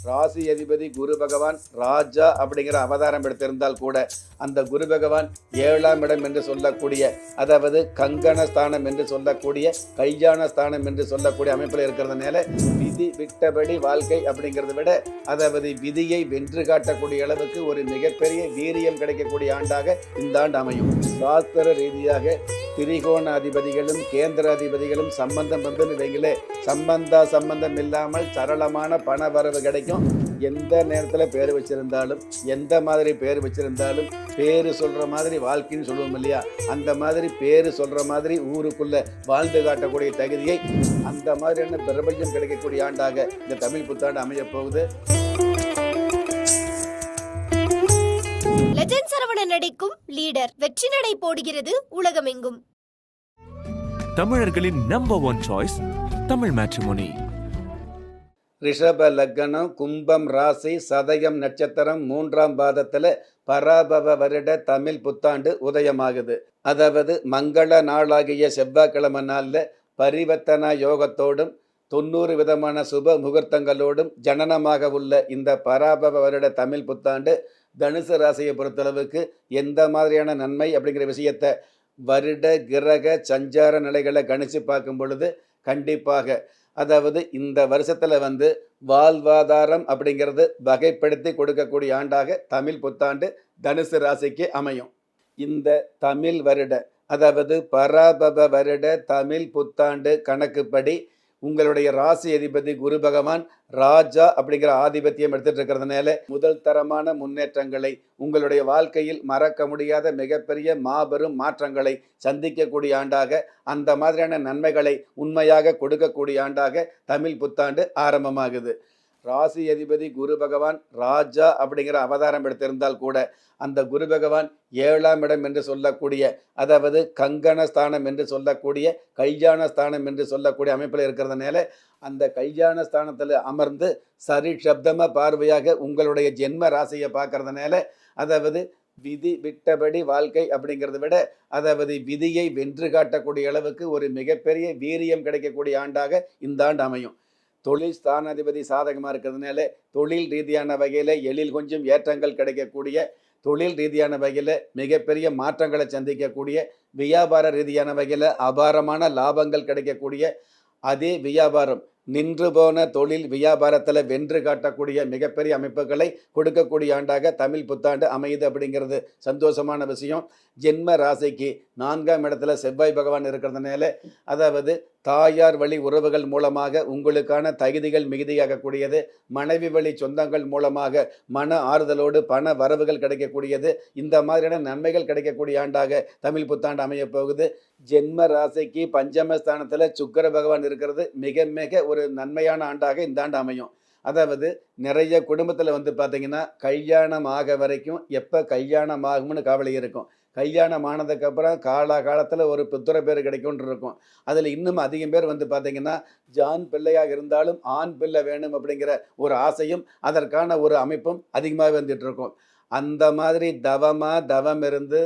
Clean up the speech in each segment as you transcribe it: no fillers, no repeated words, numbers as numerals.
ராசி அதிபதி குரு பகவான் ராஜா அப்படிங்கிற அவதாரம் எடுத்திருந்தால் கூட அந்த குரு பகவான் 7ஆம் இடம் என்று சொல்லக்கூடிய, அதாவது கங்கண ஸ்தானம் என்று சொல்லக்கூடிய, கையான ஸ்தானம் என்று சொல்லக்கூடிய அமைப்பில் இருக்கிறதுனால விதி விட்டபடி வாழ்க்கை அப்படிங்கிறத விட, அதாவது விதியை வென்று காட்டக்கூடிய அளவுக்கு ஒரு மிகப்பெரிய வீரியம் கிடைக்கக்கூடிய ஆண்டாக இந்த ஆண்டு அமையும். சாஸ்திர ரீதியாக திரிகோண அதிபதிகளும் கேந்திர அதிபதிகளும் சம்பந்தம் வந்து வைங்களே, சம்பந்தம் இல்லாமல் சரளமான பண வரவு கிடைக்கும். எந்த நேரத்தில் பேர் வச்சிருந்தாலும், எந்த மாதிரி பேர் வச்சிருந்தாலும், பேரு சொல்ற மாதிரி வாழ்க்கைன்னு சொல்லுவோம் இல்லையா, அந்த மாதிரி பேரு சொல்ற மாதிரி ஊருக்குள்ள வாழ்ந்து காட்டக்கூடிய தகுதியை, அந்த மாதிரியான பிரபஞ்சம் கிடைக்கக்கூடிய ஆண்டாக இந்த தமிழ் புத்தாண்டு அமைய போகுது. லெஜண்ட் சரவணன் நடிக்கும் லீடர் வெற்றி நடை போடுகிறது உலகமெங்கும். தமிழர்களின் நம்பர் 1 சாய்ஸ் தமிழ் மேட்ரிமோனி. ரிஷப லக்னம், கும்பம் ராசி, சதயம் நட்சத்திரம், 3ஆம் பாதத்தில் பராபவ வருட தமிழ் புத்தாண்டு உதயமாகுது. அதாவது மங்கள நாளாகிய செவ்வாய்க்கிழமை நாளில் பரிவர்த்தனா யோகத்தோடும் 90 விதமான சுப முகூர்த்தங்களோடும் ஜனனமாக உள்ள இந்த பராபவ வருட தமிழ் புத்தாண்டு தனுசு ராசியை பொறுத்தளவுக்கு எந்த மாதிரியான நன்மை அப்படிங்கிற விஷயத்தை வருட கிரக சஞ்சார நிலைகளை கணிச்சு பார்க்கும் பொழுது கண்டிப்பாக, அதாவது இந்த வருஷத்தில் வாழ்வாதாரம் அப்படிங்கிறது வகைப்படுத்தி கொடுக்கக்கூடிய ஆண்டாக தமிழ் புத்தாண்டு தனுசு ராசிக்கு அமையும். இந்த தமிழ் வருட, அதாவது பராபவ வருட தமிழ் புத்தாண்டு கணக்குப்படி உங்களுடைய ராசி அதிபதி குரு பகவான் ராஜா அப்படிங்கிற ஆதிபத்தியம் எடுத்துட்டு இருக்கிறதுனால முதல் தரமான முன்னேற்றங்களை, உங்களுடைய வாழ்க்கையில் மறக்க முடியாத மிகப்பெரிய மாபெரும் மாற்றங்களை சந்திக்கக்கூடிய ஆண்டாக, அந்த மாதிரியான நன்மைகளை உண்மையாக கொடுக்கக்கூடிய ஆண்டாக தமிழ் புத்தாண்டு ஆரம்பமாகுது. ராசி அதிபதி குரு பகவான் ராஜா அப்படிங்கிற அவதாரம் எடுத்திருந்தால் கூட அந்த குரு பகவான் 7ஆம் இடம் என்று சொல்லக்கூடிய, அதாவது கங்கண ஸ்தானம் என்று சொல்லக்கூடிய, கையான ஸ்தானம் என்று சொல்லக்கூடிய அமைப்பில் இருக்கிறதுனால அந்த கையான ஸ்தானத்தில் அமர்ந்து சரி சப்தமாக பார்வையாக உங்களுடைய ஜென்ம ராசியை பார்க்கறதுனால, அதாவது விதி விட்டபடி வாழ்க்கை அப்படிங்கிறத விட, அதாவது விதியை வென்று காட்டக்கூடிய அளவுக்கு ஒரு மிகப்பெரிய வீரியம் கிடைக்கக்கூடிய ஆண்டாக இந்த ஆண்டு அமையும். தொழில் ஸ்தானாதிபதி சாதகமாக இருக்கிறதுனால தொழில் ரீதியான வகையில் எழில் கொஞ்சம் ஏற்றங்கள் கிடைக்கக்கூடிய, தொழில் ரீதியான வகையில் மிகப்பெரிய மாற்றங்களை சந்திக்கக்கூடிய, வியாபார ரீதியான வகையில் அபாரமான லாபங்கள் கிடைக்கக்கூடிய, அதே வியாபாரம் நின்று போன தொழில் வியாபாரத்தில் வென்று காட்டக்கூடிய மிகப்பெரிய அமைப்புகளை கொடுக்கக்கூடிய ஆண்டாக தமிழ் புத்தாண்டு அமையுது அப்படிங்கிறது சந்தோஷமான விஷயம். ஜென்ம ராசிக்கு 4ஆம் இடத்துல செவ்வாய் பகவான் இருக்கிறதுனால, அதாவது தாயார் வழி உறவுகள் மூலமாக உங்களுக்கான தகுதிகள் மிகுதியாகக்கூடியது, மனைவி வழி சொந்தங்கள் மூலமாக மன ஆறுதலோடு பண வரவுகள் கிடைக்கக்கூடியது, இந்த மாதிரியான நன்மைகள் கிடைக்கக்கூடிய ஆண்டாக தமிழ் புத்தாண்டு அமைய போகுது. ஜென்ம ராசிக்கு பஞ்சமஸ்தானத்தில் சுக்கிர பகவான் இருக்கிறது மிக மிக ஒரு நன்மையான ஆண்டாக இந்த ஆண்டு அமையும். அதாவது நிறைய குடும்பத்தில் பார்த்தீங்கன்னா கல்யாணம் ஆக வரைக்கும் எப்போ கல்யாணம் ஆகும்னு கவலை இருக்கும். கல்யாணம் ஆனதுக்கப்புறம் காலத்தில் ஒரு புத்திர பேர் கிடைக்கும்னு இருக்கும். அதில் இன்னும் அதிகம் பேர் பார்த்தீங்கன்னா ஜான் பிள்ளையாக இருந்தாலும் ஆண் பிள்ளை வேணும் அப்படிங்கிற ஒரு ஆசையும் அதற்கான ஒரு அமைப்பும் அதிகமாக வந்துட்டு இருக்கும். அந்த மாதிரி தவம் இருந்து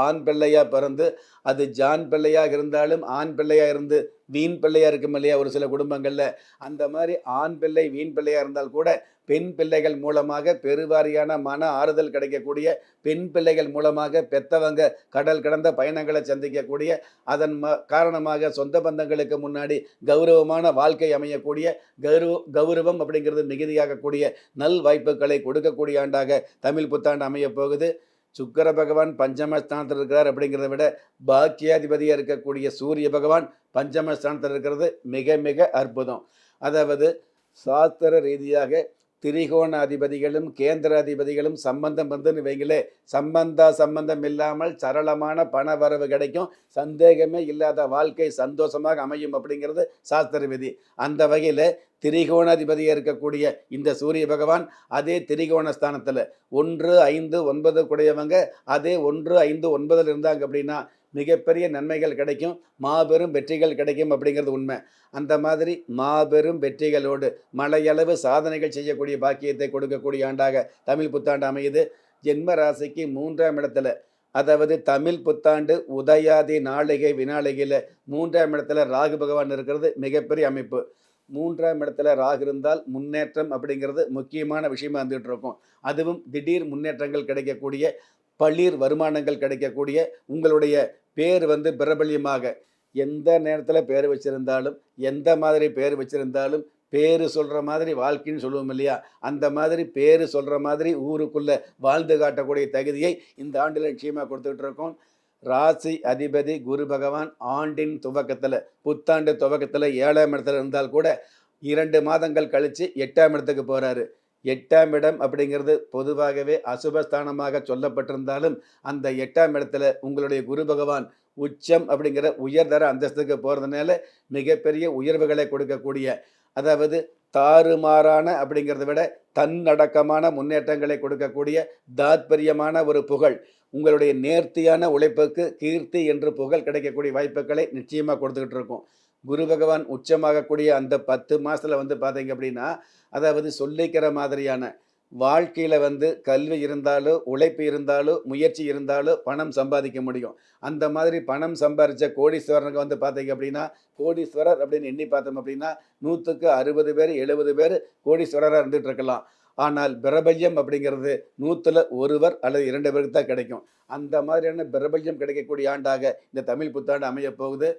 ஆண் பிள்ளையா பிறந்து, அது ஜான் பிள்ளையாக இருந்தாலும் ஆண் பிள்ளையாக இருந்து வீண் பிள்ளையாக இருக்கும் இல்லையா ஒரு சில குடும்பங்களில், அந்த மாதிரி ஆண் பிள்ளை வீண் பிள்ளையாக இருந்தால் கூட பெண் பிள்ளைகள் மூலமாக பெருவாரியான மன ஆறுதல் கிடைக்கக்கூடிய, பெண் பிள்ளைகள் மூலமாக பெத்தவங்க கடல் கடந்த பயணங்களை சந்திக்கக்கூடிய, அதன் காரணமாக சொந்த பந்தங்களுக்கு முன்னாடி கௌரவமான வாழ்க்கை அமையக்கூடிய, கௌரவம் அப்படிங்கிறது மிகுதியாகக்கூடிய நல் வாய்ப்புகளை கொடுக்கக்கூடிய ஆண்டாக தமிழ் புத்தாண்டு அமைய போகுது. சுக்கிர பகவான் பஞ்சமஸ்தானத்தில் இருக்கிறார் அப்படிங்கிறத விட பாக்கியாதிபதியாக இருக்கக்கூடிய சூரிய பகவான் பஞ்சமஸ்தானத்தில் இருக்கிறது மிக மிக அற்புதம். அதாவது சாஸ்திர ரீதியாக திரிகோண அதிபதிகளும் கேந்திர அதிபதிகளும் சம்பந்தம் வந்து வைங்களே, சம்பந்தம் இல்லாமல் சரளமான பண வரவு கிடைக்கும், சந்தேகமே இல்லாத வாழ்க்கை சந்தோஷமாக அமையும் அப்படிங்கிறது சாஸ்திர விதி. அந்த வகையில் திரிகோணாதிபதியாக இருக்கக்கூடிய இந்த சூரிய பகவான் அதே திரிகோண ஸ்தானத்தில் 1, 5, 9 கூடியவங்க அதே 1, 5, 9 இருந்தாங்க அப்படின்னா மிகப்பெரிய நன்மைகள் கிடைக்கும், மாபெரும் வெற்றிகள் கிடைக்கும் அப்படிங்கிறது உண்மை. அந்த மாதிரி மாபெரும் வெற்றிகளோடு மலையளவு சாதனைகள் செய்யக்கூடிய பாக்கியத்தை கொடுக்கக்கூடிய ஆண்டாக தமிழ் புத்தாண்டு அமையுது. ஜென்ம ராசிக்கு 3ஆம் இடத்துல, அதாவது தமிழ் புத்தாண்டு உதயாதி நாளிகை வினாளிகையில் 3ஆம் இடத்துல ராகு பகவான் இருக்கிறது மிகப்பெரிய அமைப்பு. 3ஆம் இடத்துல ராகு இருந்தால் முன்னேற்றம் அப்படிங்கிறது முக்கியமான விஷயமா வந்துட்டு இருக்கும். அதுவும் திடீர் முன்னேற்றங்கள் கிடைக்கக்கூடிய, பளீர் வருமானங்கள் கிடைக்கக்கூடிய, உங்களுடைய பேர் வந்து பிரபல்யமாக எந்த நேரத்துல பேர் வச்சிருந்தாலும், எந்த மாதிரி பேர் வச்சிருந்தாலும், பேரு சொல்ற மாதிரி வாழ்க்கைன்னு சொல்லுவோம் இல்லையா? அந்த மாதிரி பேரு சொல்ற மாதிரி ஊருக்குள்ள வாழ்ந்து காட்டக்கூடிய தகுதியை இந்த ஆண்டுல நிச்சயமா குடுத்துக்கிட்டு இருக்கோம். ராசி அதிபதி குரு பகவான் ஆண்டின் துவக்கத்துல, புத்தாண்டு துவக்கத்துல 7ஆம் இடத்துல இருந்தால் கூட 2 மாதங்கள் கழிச்சு 8ஆம் இடத்துக்கு போறாரு. 8ஆம் இடம் அப்படிங்கிறது பொதுவாகவே அசுபஸ்தானமாக சொல்லப்பட்டிருந்தாலும், அந்த 8ஆம் இடத்துல உங்களுடைய குரு பகவான் உச்சம் அப்படிங்கிற உயர்தர அந்தஸ்துக்கு போறதுனால, மிகப்பெரிய உயர்வுகளை கொடுக்கக்கூடிய, அதாவது தாறுமாறான அப்படிங்கிறத விட தன்னடக்கமான முன்னேற்றங்களை கொடுக்கக்கூடிய தாத்பரியமான ஒரு புகழ், உங்களுடைய நேர்த்தியான உழைப்புக்கு கீர்த்தி என்று புகழ் கிடைக்கக்கூடிய வாய்ப்புகளை நிச்சயமா கொடுத்துக்கிட்டு இருக்கும். குரு பகவான் உச்சமாகக்கூடிய அந்த 10 மாசத்துல வந்து பார்த்தீங்க அப்படின்னா, அதாவது சொல்லிக்கிற மாதிரியான வாழ்க்கையில வந்து கல்வி இருந்தாலோ, உழைப்பு இருந்தாலோ, முயற்சி இருந்தாலோ பணம் சம்பாதிக்க முடியும். அந்த மாதிரி பணம் சம்பாரிச்ச கோடீஸ்வரனுக்கு வந்து பார்த்தீங்க அப்படின்னா, கோடீஸ்வரர் அப்படின்னு எண்ணி பார்த்தோம் அப்படின்னா, 100க்கு 60 பேர், 70 பேர் கோடீஸ்வரரா இருந்துட்டு இருக்கலாம். ஆனால் பிரபல்யம் அப்படிங்கிறது 100ல ஒருவர் அல்லது 2 பேருக்கு தான் கிடைக்கும். அந்த மாதிரியான பிரபல்யம் கிடைக்கக்கூடிய ஆண்டாக இந்த தமிழ் புத்தாண்டு அமையப் போகுது.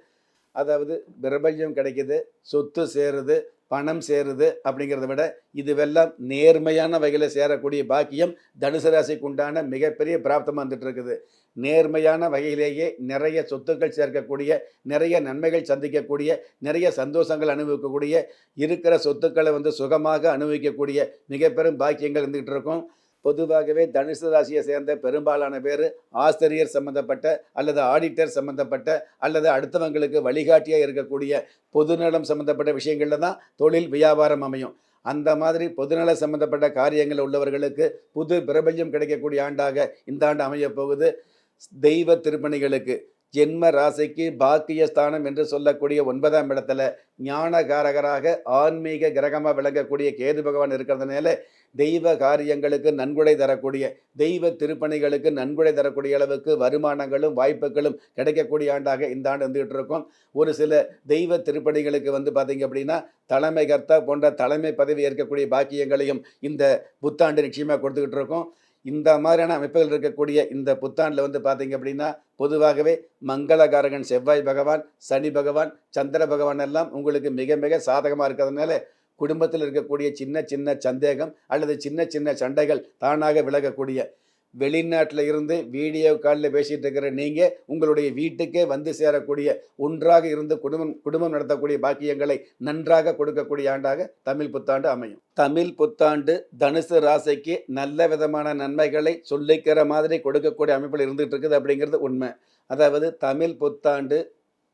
அதாவது பிரபல்யம் கிடைக்குது, சொத்து சேருது, பணம் சேருது அப்படிங்கிறத விட, இதுவெல்லாம் நேர்மையான வகையில சேரக்கூடிய பாக்கியம் தனுசு ராசிக்கு உண்டான மிகப்பெரிய பிராப்தமா வந்துட்டு இருக்குது. நேர்மையான வகையிலேயே நிறைய சொத்துக்கள் சேர்க்கக்கூடிய, நிறைய நன்மைகள் சந்திக்கக்கூடிய, நிறைய சந்தோஷங்கள் அனுபவிக்கக்கூடிய, இருக்கிற சொத்துக்களை வந்து சுகமாக அனுபவிக்கக்கூடிய மிக பெரும் பாக்கியங்கள் இருந்துகிட்டு இருக்கும். பொதுவாகவே தனுசு ராசியை சேர்ந்த பெரும்பாலான பேர் ஆசிரியர் சம்பந்தப்பட்ட அல்லது ஆடிட்டர் சம்பந்தப்பட்ட அல்லது அடுத்தவங்களுக்கு வழிகாட்டியாக இருக்கக்கூடிய பொதுநலம் சம்பந்தப்பட்ட விஷயங்களில் தான் தொழில் வியாபாரம் அமையும். அந்த மாதிரி பொதுநல சம்பந்தப்பட்ட காரியங்கள் உள்ளவர்களுக்கு புது பிரபல்யம் கிடைக்கக்கூடிய ஆண்டாக இந்த ஆண்டு அமையப் போகுது. தெய்வ திருப்பணிகளுக்கு ஜென்ம ராசிக்கு பாக்கியஸ்தானம் என்று சொல்லக்கூடிய 9ஆம் இடத்துல ஞானகாரகராக ஆன்மீக கிரகமாக விளங்கக்கூடிய கேது பகவான் இருக்கிறதுனால, தெய்வ காரியங்களுக்கு நன்கொடை தரக்கூடிய, தெய்வ திருப்பணிகளுக்கு நன்கொடை தரக்கூடிய அளவுக்கு வருமானங்களும் வாய்ப்புகளும் கிடைக்கக்கூடிய ஆண்டாக இந்த ஆண்டு வந்துகிட்டு இருக்கும். ஒரு சில தெய்வ திருப்பணிகளுக்கு வந்து பார்த்தீங்க அப்படின்னா, தலைமை கர்த்தா போன்ற தலைமை பதவி ஏற்கக்கூடிய பாக்கியங்களையும் இந்த புத்தாண்டு நிச்சயமாக கொடுத்துக்கிட்டு இருக்கோம். இந்த மாதிரியான அமைப்புகள் இருக்கக்கூடிய இந்த புத்தாண்டில் வந்து பார்த்தீங்க அப்படின்னா, பொதுவாகவே மங்களகாரகன் செவ்வாய் பகவான், சனி பகவான், சந்திர பகவான் எல்லாம் உங்களுக்கு மிக மிக சாதகமாக இருக்கிறதுனால, குடும்பத்தில் இருக்கக்கூடிய சின்ன சின்ன சந்தேகம் அல்லது சின்ன சின்ன சண்டைகள் தானாக விலகக்கூடிய, வெளிநாட்டில் இருந்து வீடியோ காலில் பேசிகிட்டு இருக்கிற நீங்கள் உங்களுடைய வீட்டுக்கே வந்து சேரக்கூடிய, ஒன்றாக இருந்து குடும்பம் நடத்தக்கூடிய பாக்கியங்களை நன்றாக கொடுக்கக்கூடிய ஆண்டாக தமிழ் புத்தாண்டு அமையும். தமிழ் புத்தாண்டு தனுசு ராசிக்கு நல்ல விதமான நன்மைகளை சொல்லிக்கிற மாதிரி கொடுக்கக்கூடிய அமைப்பில் இருந்துகிட்டு இருக்குது அப்படிங்கிறது உண்மை. அதாவது தமிழ் புத்தாண்டு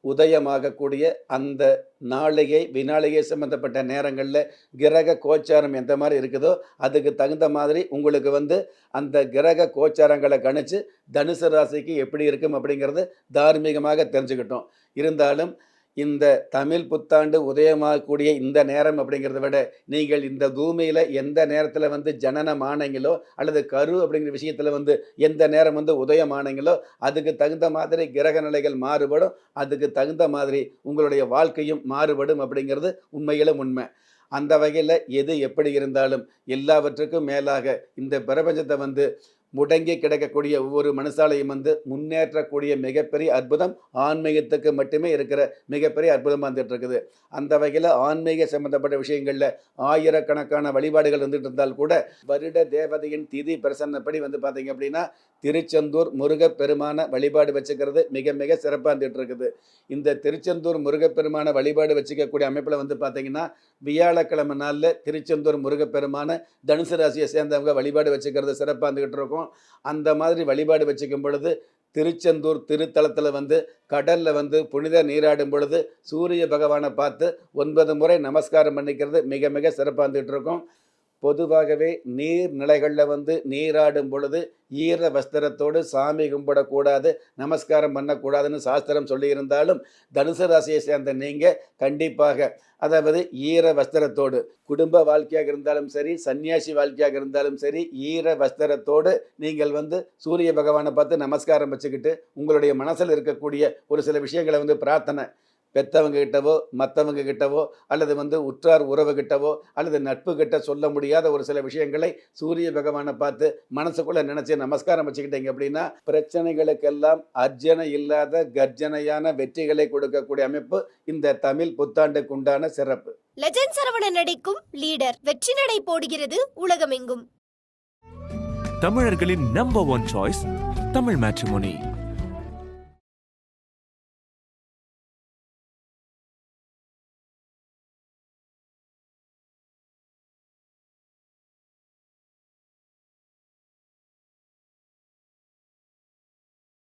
உதயமாகக்கூடிய அந்த நாளிகை விநாளிகை சம்பந்தப்பட்ட நேரங்களில் கிரக கோச்சாரம் எந்த மாதிரி இருக்குதோ அதுக்கு தகுந்த மாதிரி உங்களுக்கு வந்து அந்த கிரக கோச்சாரங்களை கணிச்சு தனுசு ராசிக்கு எப்படி இருக்கும் அப்படிங்கிறது தார்மீகமாக தெரிஞ்சுக்கிட்டோம். இருந்தாலும் இந்த தமிழ் புத்தாண்டு உதயமாகக்கூடிய இந்த நேரம் அப்படிங்கிறத விட, நீங்கள் இந்த பூமியில் எந்த நேரத்தில் வந்து ஜனனம் ஆனீங்களோ அல்லது கரு அப்படிங்கிற விஷயத்தில் வந்து எந்த நேரம் வந்து உதயமானீங்களோ அதுக்கு தகுந்த மாதிரி கிரக நிலைகள் மாறுபடும். அதுக்கு தகுந்த மாதிரி உங்களுடைய வாழ்க்கையும் மாறுபடும் அப்படிங்கிறது உண்மையிலும் உண்மை. அந்த வகையில் எது எப்படி இருந்தாலும் எல்லாவற்றுக்கும் மேலாக இந்த பிரபஞ்சத்தை வந்து முடங்கி கிடக்கக்கூடிய ஒவ்வொரு மனுஷாலையும் வந்து முன்னேற்றக்கூடிய மிகப்பெரிய அற்புதம் ஆன்மீகத்துக்கு மட்டுமே இருக்கிற மிகப்பெரிய அற்புதமாக வந்துட்டு இருக்குது. அந்த வகையில் ஆன்மீக சம்பந்தப்பட்ட விஷயங்களில் ஆயிரக்கணக்கான வழிபாடுகள் வந்துட்டு இருந்தால் கூட, வருட தேவதையின் திதி பிரசன்னப்படி வந்து பார்த்தீங்க அப்படின்னா திருச்செந்தூர் முருகப்பெருமான வழிபாடு வச்சுக்கிறது மிக மிக சிறப்பாக இருந்துகிட்டு இருக்குது. இந்த திருச்செந்தூர் முருகப்பெருமான வழிபாடு வச்சுக்கக்கூடிய அமைப்பில் வந்து பார்த்தீங்கன்னா, வியாழக்கிழமை நாளில் திருச்செந்தூர் முருகப்பெருமான தனுசு ராசியை சேர்ந்தவங்க வழிபாடு வச்சுக்கிறது சிறப்பாக இருந்துகிட்டு இருக்கும். அந்த மாதிரி வழிபாடு வச்சுக்கும் பொழுது திருச்செந்தூர் திருத்தலத்தில் வந்து கடலில் வந்து புனித நீராடும் பொழுது சூரிய பகவானை பார்த்து 9 முறை நமஸ்காரம் பண்ணிக்கிறது மிக மிக சிறப்பாக இருந்துகிட்டு இருக்கும். பொதுவாகவே நீர்நிலைகளில் வந்து நீராடும் பொழுது ஈர வஸ்திரத்தோடு சாமி கும்பிடக்கூடாது, நமஸ்காரம் பண்ணக்கூடாதுன்னு சாஸ்திரம் சொல்லியிருந்தாலும், தனுசு ராசியை சேர்ந்த நீங்கள் கண்டிப்பாக, அதாவது ஈர வஸ்திரத்தோடு, குடும்ப வாழ்க்கையாக இருந்தாலும் சரி, சன்னியாசி வாழ்க்கையாக இருந்தாலும் சரி, ஈர வஸ்திரத்தோடு நீங்கள் வந்து சூரிய பகவானை பார்த்து நமஸ்காரம் வச்சுக்கிட்டு உங்களுடைய மனசில் இருக்கக்கூடிய ஒரு சில விஷயங்களை வந்து பிரார்த்தனை பெத்தவங்க கிட்டவோ மற்றவங்க கிட்டவோ அல்லது உற்றார் உறவு கிட்டவோ அல்லது நட்பு கிட்ட சொல்ல முடியாத ஒரு சில விஷயங்களை சூரிய பகவானை பார்த்து மனசுக்குள்ள நினைச்சு நமஸ்காரம் வச்சுக்கிட்டீங்க அப்படின்னா பிரச்சனைகளுக்கெல்லாம் அர்ஜனை இல்லாத கர்ஜனையான வெற்றிகளை கொடுக்கக்கூடிய அமைப்பு இந்த தமிழ் புத்தாண்டுக்கு உண்டான சிறப்பு. லெஜண்ட் சரவணன் நடிக்கும் லீடர் வெற்றி நடை போடுகிறது உலகமெங்கும். தமிழர்களின் number one choice Tamil matrimony.